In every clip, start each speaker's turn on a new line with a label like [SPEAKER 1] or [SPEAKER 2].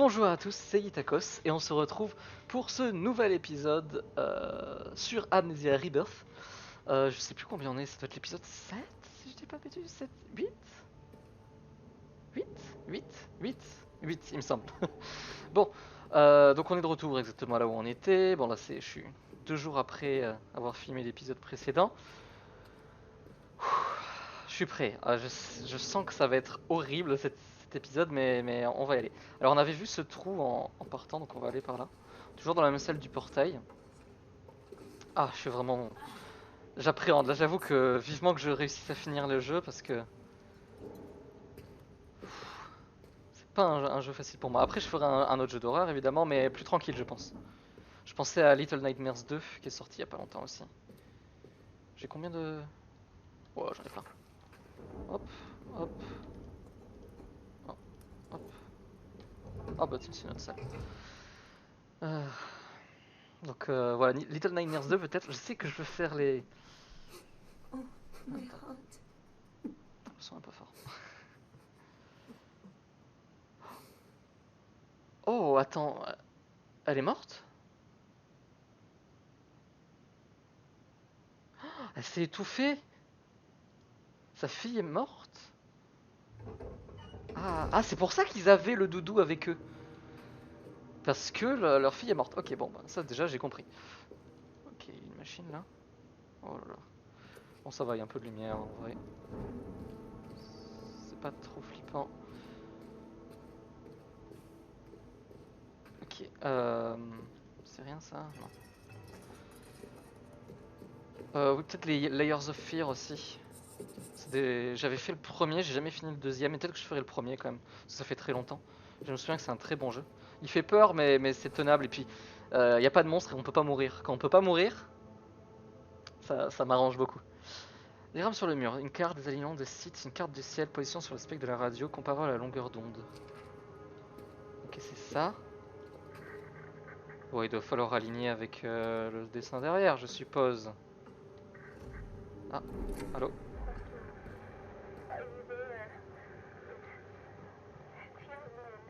[SPEAKER 1] Bonjour à tous, c'est Itakos et on se retrouve pour ce nouvel épisode sur Amnesia Rebirth. Je sais plus combien on est, ça doit être l'épisode 7 si je dis pas de bêtises, 7, 8 8 8 8 8 il me semble. Bon, donc on est de retour exactement là où on était. Bon là je suis 2 jours après avoir filmé l'épisode précédent. Je suis prêt. Je sens que ça va être horrible cet épisode, mais on va y aller. Alors on avait vu ce trou en partant, donc on va aller par là. Toujours dans la même salle du portail. Ah, je suis vraiment... J'appréhende. Là, j'avoue que vivement que je réussisse à finir le jeu parce que c'est pas un jeu facile pour moi. Après, je ferai un autre jeu d'horreur évidemment, mais plus tranquille, je pense. Je pensais à Little Nightmares 2 qui est sorti il y a pas longtemps aussi. J'ai combien de... Oh, j'en ai plein. Hop, hop, hop, hop. Ah bah tiens, c'est notre salle. Euh, Donc voilà, Little Nightmares 2 peut-être. Je sais que je veux faire les...
[SPEAKER 2] Oh, my
[SPEAKER 1] Attends,
[SPEAKER 2] heart.
[SPEAKER 1] le son est un peu fort. Oh, attends, elle est morte? Elle s'est étouffée? Sa fille est morte? Ah, c'est pour ça qu'ils avaient le doudou avec eux. Parce que leur fille est morte. Ok, bon, bah, ça déjà j'ai compris. Ok, une machine là. Oh là là. Bon, ça va, il y a un peu de lumière en vrai. C'est pas trop flippant. Ok, c'est rien ça? Non. Oui, peut-être les Layers of Fear aussi. J'avais fait le premier, j'ai jamais fini le deuxième, et peut-être que je ferai le premier quand même. Ça fait très longtemps. Je me souviens que c'est un très bon jeu. Il fait peur, mais c'est tenable, et puis il n'y a pas de monstre et on peut pas mourir. Quand on peut pas mourir, ça m'arrange beaucoup. Diagramme sur le mur, une carte des alignements de sites, une carte du ciel, position sur le spectre de la radio, comparable à la longueur d'onde. Ok, c'est ça. Bon, il doit falloir aligner avec le dessin derrière, je suppose. Ah, allô?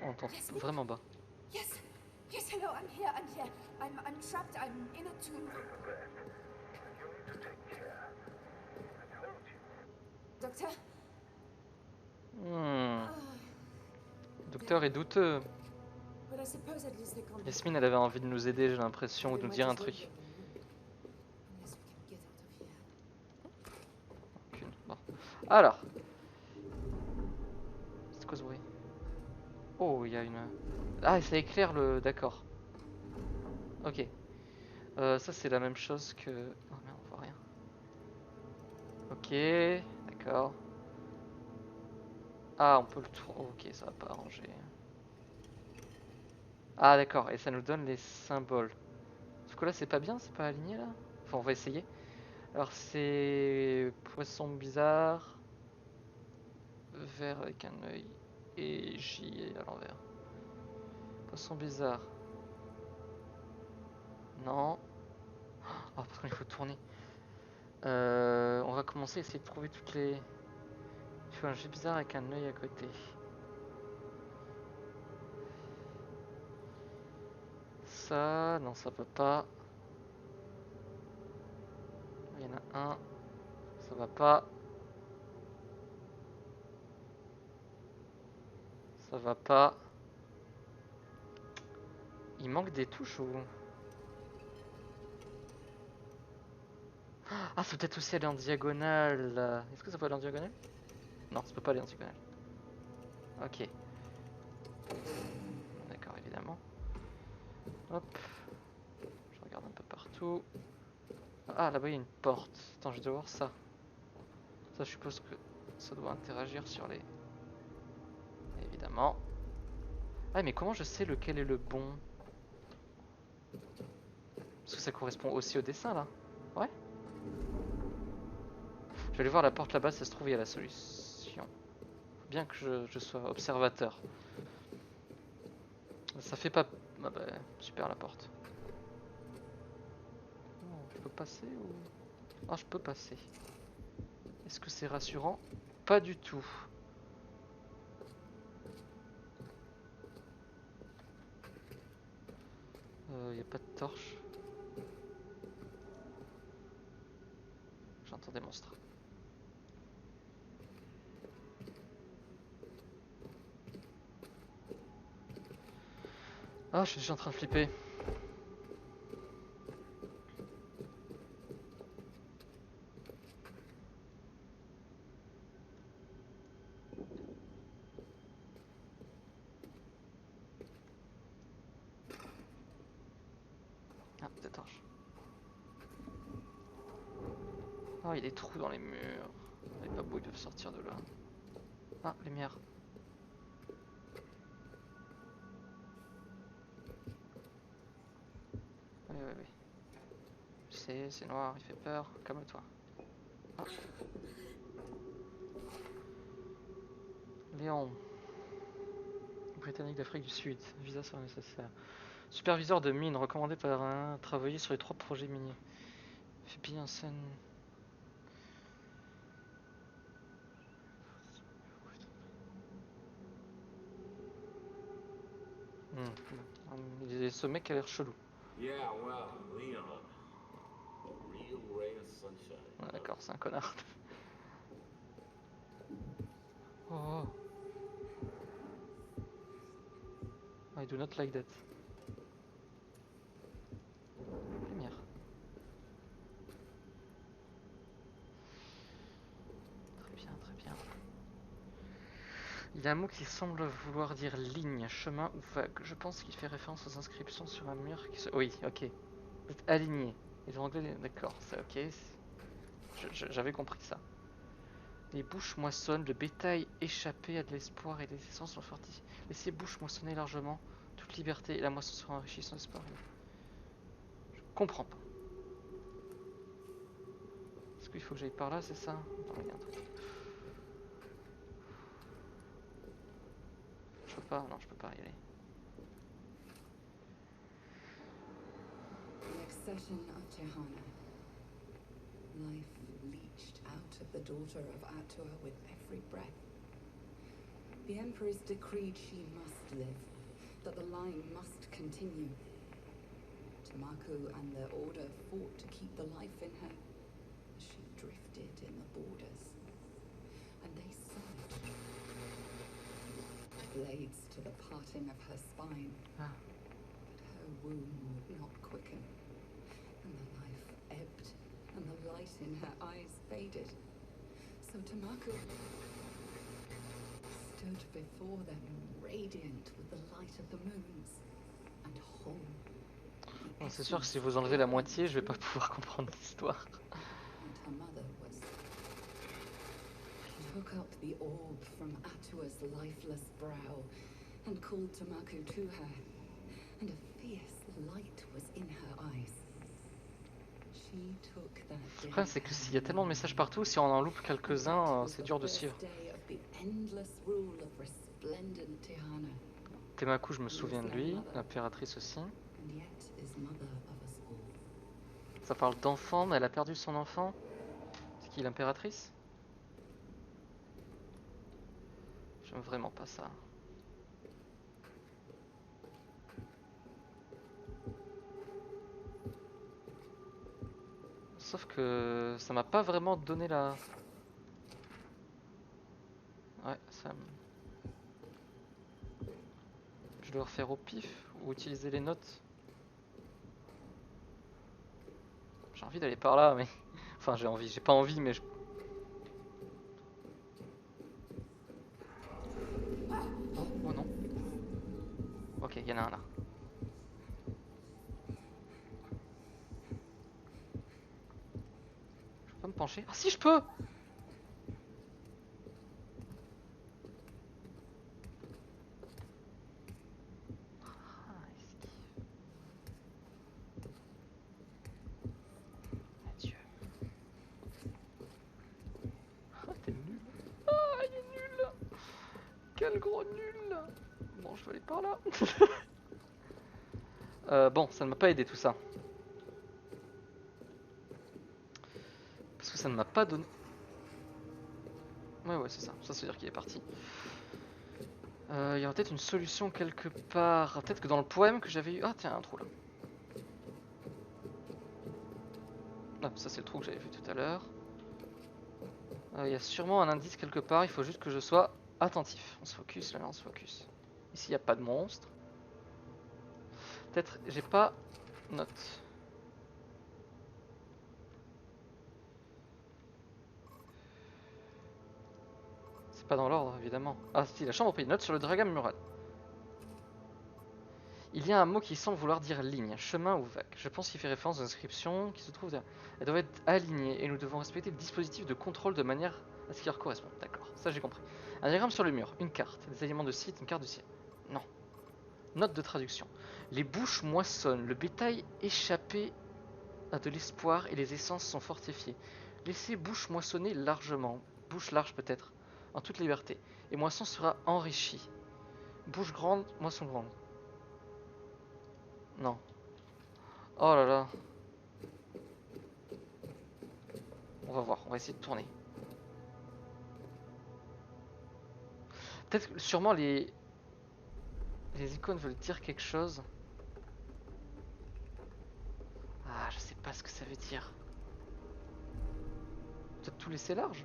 [SPEAKER 1] On entend
[SPEAKER 2] Yes.
[SPEAKER 1] vraiment bas.
[SPEAKER 2] Yes. Yes, hello, I'm here. I'm trapped. I'm in a tomb. Doctor?
[SPEAKER 1] Hmm.
[SPEAKER 2] Oh,
[SPEAKER 1] Le docteur est douteux.
[SPEAKER 2] but I suppose at least they can't be
[SPEAKER 1] Yasmine, elle avait envie de nous aider, j'ai l'impression, ou de
[SPEAKER 2] We
[SPEAKER 1] nous
[SPEAKER 2] might
[SPEAKER 1] dire un
[SPEAKER 2] as well
[SPEAKER 1] truc.
[SPEAKER 2] go then. Unless we can get out of here.
[SPEAKER 1] Aucune. Bon. Alors, c'est quoi ce bruit? Oh, il y a une... Ah, ça éclaire le... D'accord. Ok. Ça, c'est la même chose que... Oh merde, on voit rien. Ok, d'accord. Ah, on peut le tourner. Ok, ça va pas arranger. Ah, d'accord, et ça nous donne les symboles. Sauf que là, c'est pas bien, c'est pas aligné, là. Enfin, on va essayer. Alors, c'est... Poisson bizarre. Vert avec un œil. Et J à l'envers. Poisson bizarre. Non. Oh, parce qu'il faut tourner. On va commencer à essayer de trouver toutes les... Il faut un jet bizarre avec un œil à côté. Ça, non, ça peut pas. Il y en a un. Ça va pas. Ça va pas. Il manque des touches ou... Ah, ça peut peut-être aussi aller en diagonale. Est-ce que ça peut aller en diagonale? Non, ça peut pas aller en diagonale. Ok. D'accord, évidemment. Hop. Je regarde un peu partout. Ah, là-bas, il y a une porte. Attends, je dois voir ça. Ça, je suppose que ça doit interagir sur les... Évidemment. Ah, mais comment je sais lequel est le bon? Parce que ça correspond aussi au dessin, là. Ouais. Je vais aller voir la porte là-bas, ça se trouve, il y a la solution. Faut bien que je sois observateur. Ça fait pas... Ah bah, super la porte. Oh, je peux passer ou... Ah, je peux passer. Est-ce que c'est rassurant? Pas du tout. Y a pas de torche. J'entends des monstres. Ah, je suis déjà en train de flipper. Ah, des torches. Ah, il y a des trous dans les murs. Les babous ils doivent sortir de là. Ah, lumière. Oui, oui, oui. Je sais, c'est noir, il fait peur. Calme-toi. Ah. Léon. Britannique d'Afrique du Sud. Visa sera nécessaire. Superviseur de mine recommandé par un. Travailler sur les 3 projets miniers. Fait bien en scène. Ce mec a l'air chelou.
[SPEAKER 3] Yeah, well, Leon. A real ray of sunshine.
[SPEAKER 1] Ouais, d'accord, c'est un connard. Oh. I do not like that. Lumière. Très bien, très bien. Il y a un mot qui semble vouloir dire ligne, chemin ou vague. Je pense qu'il fait référence aux inscriptions sur un mur qui se... Oui, ok. Vous êtes aligné. Les anglais, d'accord, c'est ok. J'avais compris ça. Les bouches moissonnent, le bétail échappé à de l'espoir et les essences sont fortifiées. Laissez bouches moissonner largement, toute liberté et la moisson sera enrichie sans espoir. Je comprends pas. Est-ce qu'il faut que j'aille par là, c'est ça? Attends, il y a un truc. Je peux pas, non, je peux pas y aller.
[SPEAKER 4] The accession of Tehana. Life leached out of the daughter of Atua with every breath. The Empress decreed she must live, that the line must continue. Tamaku and their order fought to keep the life in her. She drifted in the borders, and they sewed blades to the parting of her spine.
[SPEAKER 1] Ah.
[SPEAKER 4] But her womb would not quicken, and the life ebbed, and the light in her eyes faded. So Tamaku stood before them, radiant with the light of the moons, and whole.
[SPEAKER 1] Bon, c'est sûr que si vous enlevez la moitié, je vais pas pouvoir comprendre l'histoire.
[SPEAKER 4] And her mother was. She took up the orb from Atua's lifeless brow and called Tamaku to her, and a fierce light was in her eyes. She took that
[SPEAKER 1] Le problème, c'est que s'il y a tellement de messages partout, si on en loupe quelques-uns, c'est dur de suivre. Temaku, je me souviens de lui, l'impératrice aussi. Ça parle d'enfant, mais elle a perdu son enfant. C'est qui, l'impératrice? J'aime vraiment pas ça. Sauf que ça m'a pas vraiment donné la... Ouais, ça me... Je dois refaire au pif ou utiliser les notes. J'ai envie d'aller par là, mais... Enfin, j'ai pas envie, mais je... Oh non. Ok, il y en a un là. Je peux pas me pencher? Ah si, je peux! Adieu. Ah, t'es nul. Ah, il est nul. Quel gros nul. Bon, je vais aller par là. Bon, ça ne m'a pas aidé tout ça. Parce que ça ne m'a pas donné... Ouais, c'est ça. Ça, veut dire qu'il est parti. Il y aura peut-être une solution quelque part. Peut-être que dans le poème que j'avais eu... Ah, tiens, un trou là. Ah, ça c'est le trou que j'avais vu tout à l'heure. Il y a sûrement un indice quelque part, il faut juste que je sois attentif. On se focus, là on se focus. Ici il n'y a pas de monstre. Peut-être, j'ai pas note. C'est pas dans l'ordre évidemment. Ah si, la chambre au pays, note sur le dragon mural. Il y a un mot qui semble vouloir dire ligne, chemin ou vague. Je pense qu'il fait référence aux inscriptions qui se trouvent derrière. Elles doivent être alignées et nous devons respecter le dispositif de contrôle de manière à ce qu'il leur corresponde. D'accord, ça j'ai compris. Un diagramme sur le mur, une carte, des éléments de site, une carte de ciel. Non. Note de traduction. Les bouches moissonnent, le bétail échappé a de l'espoir et les essences sont fortifiées. Laissez bouche moissonner largement, bouche large peut-être, en toute liberté. Et moisson sera enrichi. Bouche grande, moisson grande. Non. Oh là là. On va voir, on va essayer de tourner. Peut-être que sûrement les icônes veulent dire quelque chose. Ah, je sais pas ce que ça veut dire. Peut-être tout laisser large.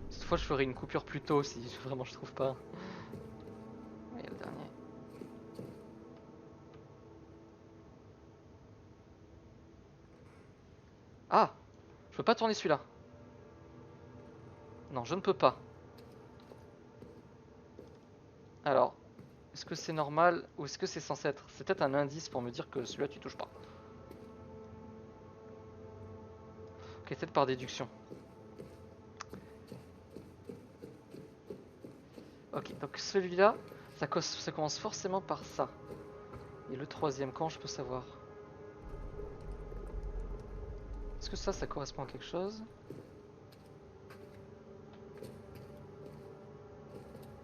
[SPEAKER 1] Cette fois, je ferai une coupure plus tôt si vraiment je trouve pas. Il y a le dernier. Ah, je peux pas tourner celui-là. Non, je ne peux pas. Alors, est-ce que c'est normal ou est-ce que c'est censé être? C'est peut-être un indice pour me dire que celui-là tu touches pas. Ok, peut-être par déduction. Ok, donc celui-là, ça commence forcément par ça. Et le troisième, quand je peux savoir? Est-ce que ça correspond à quelque chose?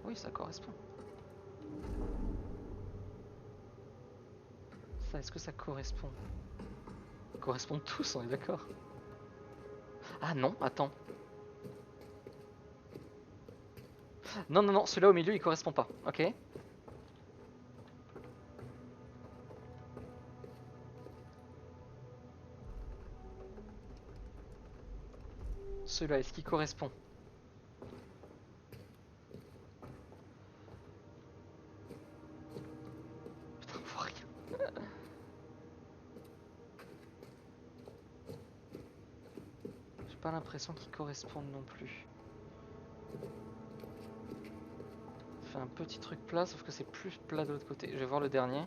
[SPEAKER 1] Oui, ça correspond. Ça, est-ce que ça correspond? Ils correspondent tous, on est d'accord? Ah non, attends. Non, non, non, celui-là au milieu, il correspond pas. Ok. Celui-là, est-ce qu'il correspond? Putain, on voit rien. J'ai pas l'impression qu'ils correspondent non plus. Ça fait un petit truc plat, sauf que c'est plus plat de l'autre côté. Je vais voir le dernier.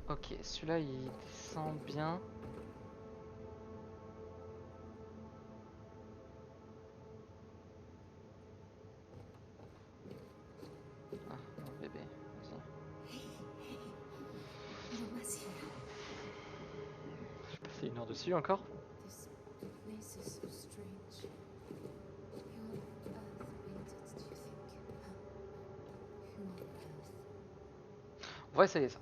[SPEAKER 1] Ok, celui-là il descend bien. Ah, mon bébé, vas-y. J'ai passé 1 heure dessus encore.
[SPEAKER 2] This place is so strange. Who on earth built it, do you think? Who on earth?
[SPEAKER 1] On va essayer ça.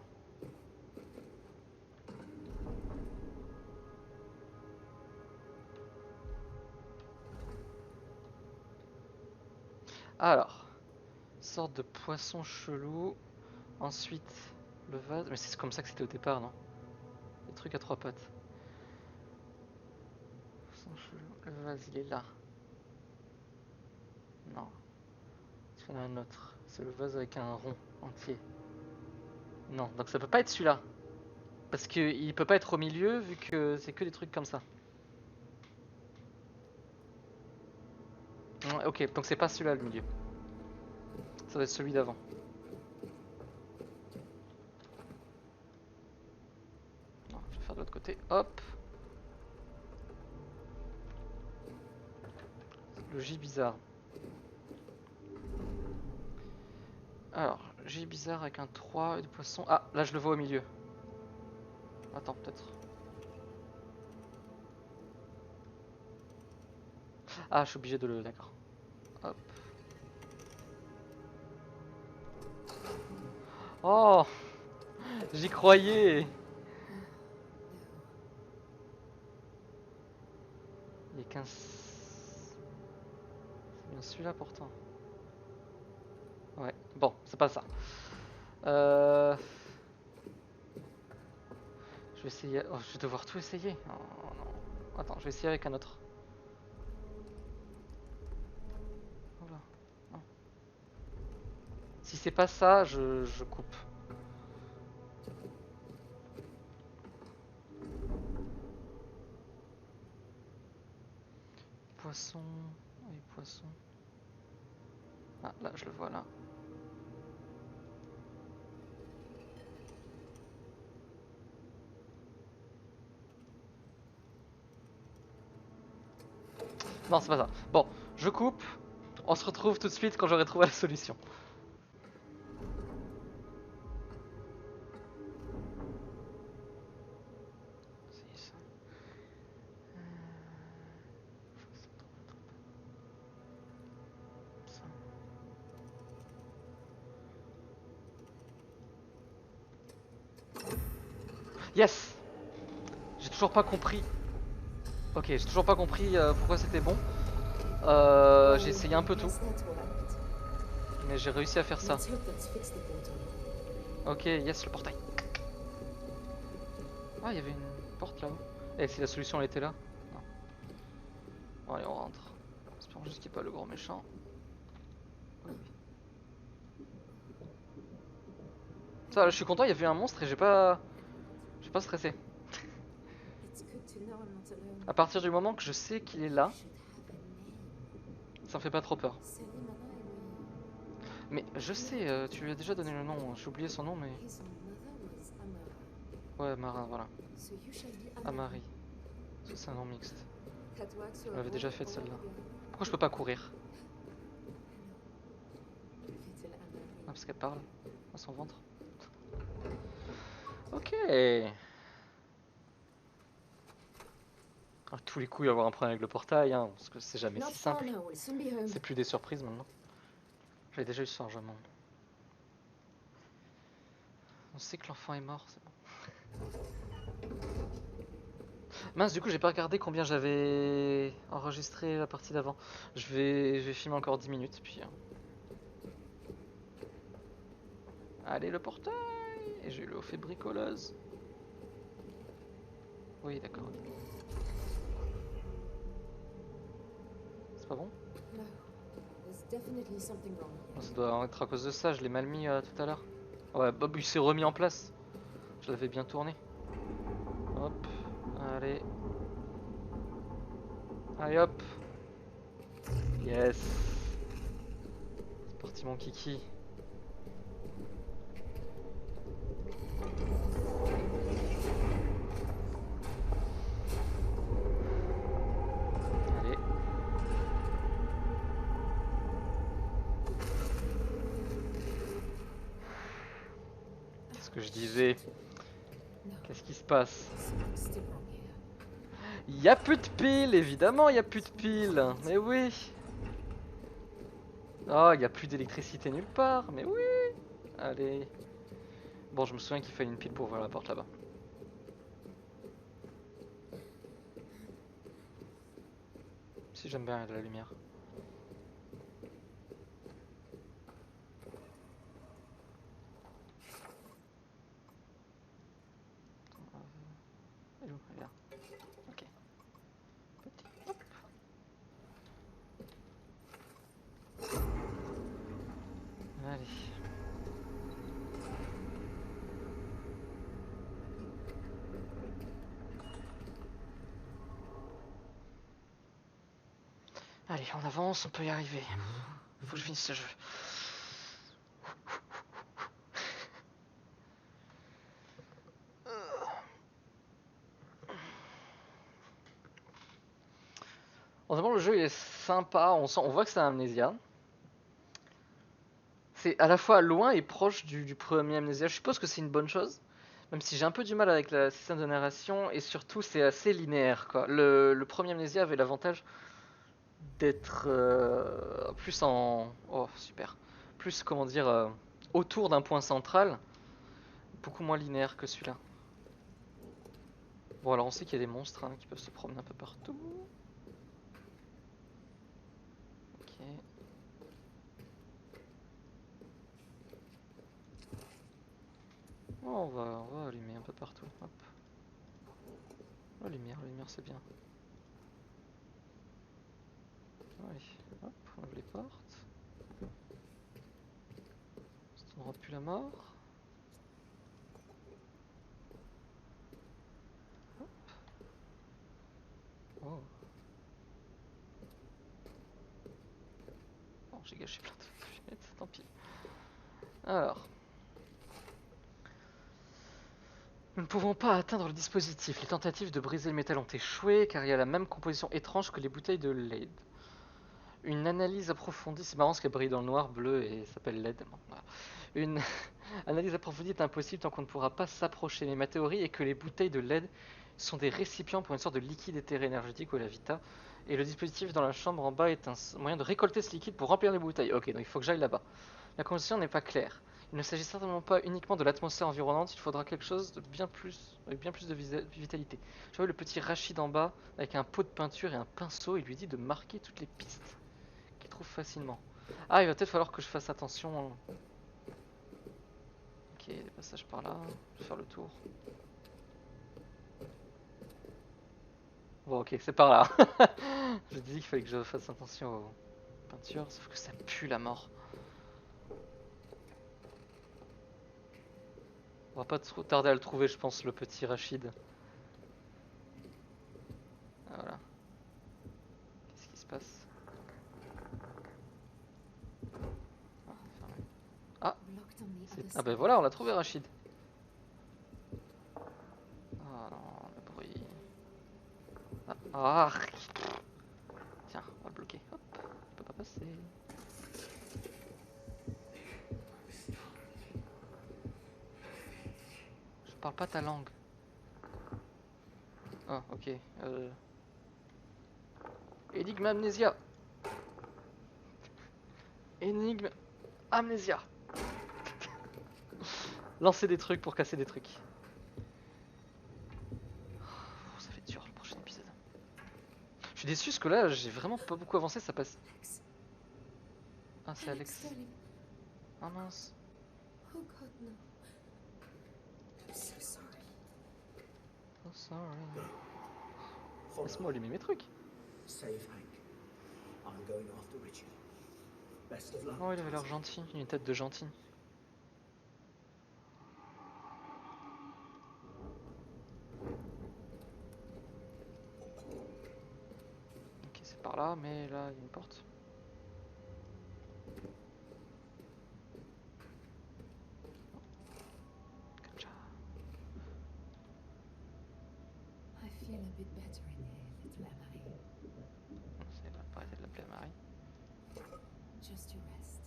[SPEAKER 1] Alors, sorte de poisson chelou. Ensuite, le vase. Mais c'est comme ça que c'était au départ, non? Les trucs à 3 pattes. Poisson chelou. Le vase, il est là. Non. Il y en a un autre. C'est le vase avec un rond entier. Non, donc ça peut pas être celui-là. Parce qu'il peut pas être au milieu vu que c'est que des trucs comme ça. Ouais, ok, donc c'est pas celui-là le milieu. Ça doit être celui d'avant. Non, je vais faire de l'autre côté. Hop. Le J bizarre. Alors, J bizarre avec un 3 et du poisson. Ah, là je le vois au milieu. Attends, peut-être. Ah, je suis obligé de le... D'accord. Hop. Oh, j'y croyais. Il est 15. C'est bien celui-là pourtant. Ouais, bon, c'est pas ça. Je vais essayer. Oh, je vais devoir tout essayer. Oh, non. Attends, je vais essayer avec un autre. Voilà. Non. Si c'est pas ça, je coupe. Poisson. Oui, poisson. Ah, là, je le vois là. Non, c'est pas ça. Bon, je coupe. On se retrouve tout de suite quand j'aurai trouvé la solution. C'est ça. Ça. Yes! J'ai toujours pas compris. Ok, j'ai toujours pas compris pourquoi c'était bon. J'ai essayé un peu tout, mais j'ai réussi à faire ça. Ok, yes, le portail. Ah, il y avait une porte là-haut. Et si la solution elle était là? Non. Bon, allez, on rentre. J'espère juste qu'il n'y ait pas le gros méchant. Oui. Ça, je suis content, il y avait un monstre et j'ai pas stressé. À partir du moment que je sais qu'il est là, ça me fait pas trop peur. Mais je sais, tu lui as déjà donné le nom, j'ai oublié son nom, mais... Ouais, Marin, voilà. Amari. C'est un nom mixte. Je l'avais déjà fait celle-là. Pourquoi je peux pas courir? Ah, parce qu'elle parle à son ventre. Ok. À tous les coups, il va y avoir un problème avec le portail, hein, parce que c'est jamais si simple. C'est plus des surprises maintenant. J'avais déjà eu ce chargement. On sait que l'enfant est mort, c'est bon. Mince, du coup, j'ai pas regardé combien j'avais enregistré la partie d'avant. Je vais filmer encore 10 minutes, puis... Allez, le portail! Et j'ai eu le fait bricoleuse. Oui, d'accord. C'est pas bon? Oh, ça doit être à cause de ça, je l'ai mal mis tout à l'heure. Ouais, Bob il s'est remis en place. Je l'avais bien tourné. Hop, allez. Allez hop. Yes. C'est parti mon kiki. Allez. Qu'est-ce que je disais? Qu'est-ce qui se passe? Y a plus de piles, évidemment y a plus de piles. Mais oui. Oh, y a plus d'électricité nulle part. Mais oui. Allez. Bon, je me souviens qu'il fallait une pile pour ouvrir la porte là-bas. Si j'aime bien la lumière. Elle est où? Elle est là. Ok. Petit. Hop. Allez. Allez, on avance, on peut y arriver. Faut que je finisse ce jeu. Honnêtement, le jeu il est sympa, on voit que c'est un Amnesia. C'est à la fois loin et proche du premier Amnesia. Je suppose que c'est une bonne chose, même si j'ai un peu du mal avec le système de narration, et surtout c'est assez linéaire, quoi. Le premier Amnesia avait l'avantage d'être plus en... Oh, super. Plus, comment dire, autour d'un point central, beaucoup moins linéaire que celui-là. Bon, alors on sait qu'il y a des monstres hein, qui peuvent se promener un peu partout. Oh, on va allumer un peu partout. Hop. La lumière c'est bien. Allez, hop, on ouvre les portes. Ça tournera plus la mort. Hop. Oh. Bon, j'ai gâché plein de fumette, tant pis. Alors. Nous ne pouvons pas atteindre le dispositif. Les tentatives de briser le métal ont échoué car il y a la même composition étrange que les bouteilles de LED. Une analyse approfondie, c'est marrant ce qu'elle brille dans le noir, bleu et s'appelle LED. Bon, voilà. Une analyse approfondie est impossible tant qu'on ne pourra pas s'approcher. Mais ma théorie est que les bouteilles de LED sont des récipients pour une sorte de liquide éthéré énergétique ou la vita. Et le dispositif dans la chambre en bas est un moyen de récolter ce liquide pour remplir les bouteilles. Ok, donc il faut que j'aille là-bas. La composition n'est pas claire. Il ne s'agit certainement pas uniquement de l'atmosphère environnante, il faudra quelque chose de avec bien plus de vitalité. Je vois le petit Rachid en bas avec un pot de peinture et un pinceau et lui dit de marquer toutes les pistes qu'il trouve facilement. Ah, il va peut-être falloir que je fasse attention. Ok, des passages par là, je vais faire le tour. Bon, ok, c'est par là. Je dis qu'il fallait que je fasse attention aux peintures, sauf que ça pue la mort. On va pas trop tarder à le trouver, je pense, le petit Rachid. Ah, voilà. Qu'est-ce qui se passe? Ah, fermé. Ah,
[SPEAKER 2] Locked on the other
[SPEAKER 1] ah ben
[SPEAKER 2] side.
[SPEAKER 1] voilà, on l'a trouvé Rachid. Ah non, le bruit. Ah, ah. Tiens, on va le bloquer. Hop, il peut pas passer. Je parle pas ta langue. Ah, ok. Énigme amnésia. Énigme amnésia. Lancer des trucs pour casser des trucs. Oh, ça va être dur le prochain épisode. Je suis déçu parce que là j'ai vraiment pas beaucoup avancé, ça passe. Ah, c'est Alex.
[SPEAKER 2] darling.
[SPEAKER 1] Ah mince.
[SPEAKER 2] Oh God, no. I'm so sorry.
[SPEAKER 1] Oh sorry. Laisse-moi allumer mes trucs.
[SPEAKER 5] Save Hank. I'm going after Richie. Best of luck.
[SPEAKER 1] Oh, il avait l'air gentil, une tête de gentil. Ok, c'est par là, mais là il y a une porte. Gotcha.
[SPEAKER 2] I feel a bit better in here, little Emily.
[SPEAKER 1] C'est pas arrêter de l'appeler Marie.
[SPEAKER 2] Just you rest.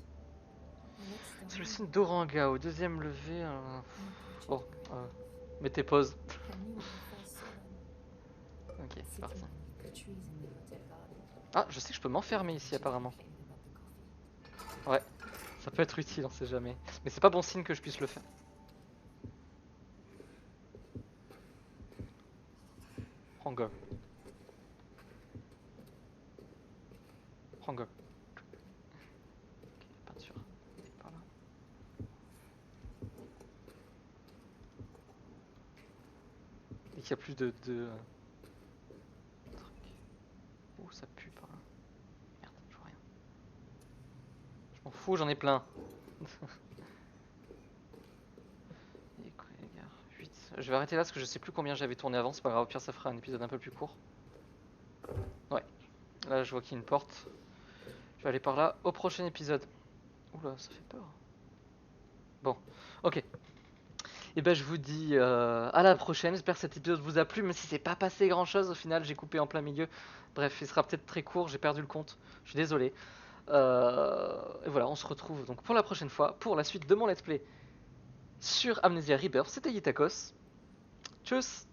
[SPEAKER 2] Now let's start.
[SPEAKER 1] C'est le signe d'Oranga au deuxième levé. Bon, mettez pause.
[SPEAKER 2] I knew when I first saw them,
[SPEAKER 1] Ok, c'est
[SPEAKER 2] sitting
[SPEAKER 1] parti.
[SPEAKER 2] beneath the trees in the hotel garden.
[SPEAKER 1] Ah, je sais que je peux m'enfermer ici apparemment.
[SPEAKER 2] Complaining about the coffee.
[SPEAKER 1] Ouais, ça peut être utile, on sait jamais. Mais c'est pas bon signe que je puisse le faire. Hunger. Hunger. Ok, peinture. C'est par là. Et qu'il y a plus de trucs. Ouh, ça pue par là. Merde, je vois rien. Je m'en fous, j'en ai plein. Et quoi, les gars, 8. Je vais arrêter là parce que je sais plus combien j'avais tourné avant, c'est pas grave, au pire ça fera un épisode un peu plus court. Ouais. Là je vois qu'il y a une porte. Je vais aller par là au prochain épisode. Oula, ça fait peur. Bon, ok. Et ben je vous dis à la prochaine, j'espère que cet épisode vous a plu, même si c'est pas passé grand chose au final, j'ai coupé en plein milieu. Bref, il sera peut-être très court, j'ai perdu le compte, je suis désolé. Et voilà, on se retrouve donc pour la prochaine fois, pour la suite de mon let's play sur Amnesia Rebirth. C'était Yitakos. Tchuss.